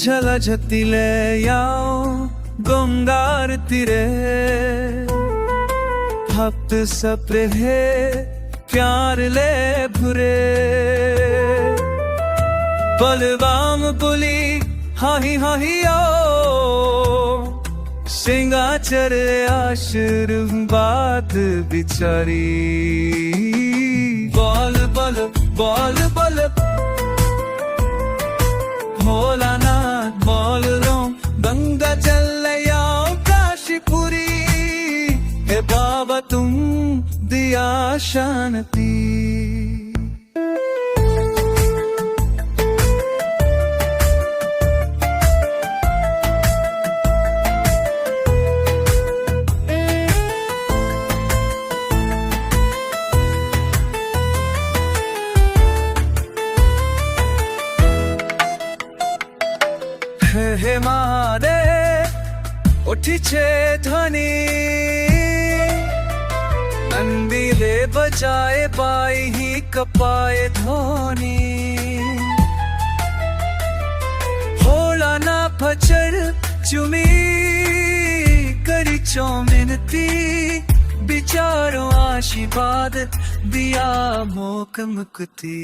झलझतिले याओ गंगार तीरे भक्त सप्रे हे प्यार ले भुरे बलवाम बोली हाही हाही आओ सिंगाचर आशीर्वाद बिचारी बोल बोल बोल बोल भोलानाथ बोल रोम गंगा जल आओ काशीपुरी हे बाबा तुम दिया शांति हे महादेव उठिछे ध्वनि नंदीले बजाए बाई ही कपाए ध्वनि भोला ना फचर चुमी करी चौमिनती बिचारो आशीर्वाद दिया मोक मुक्ति।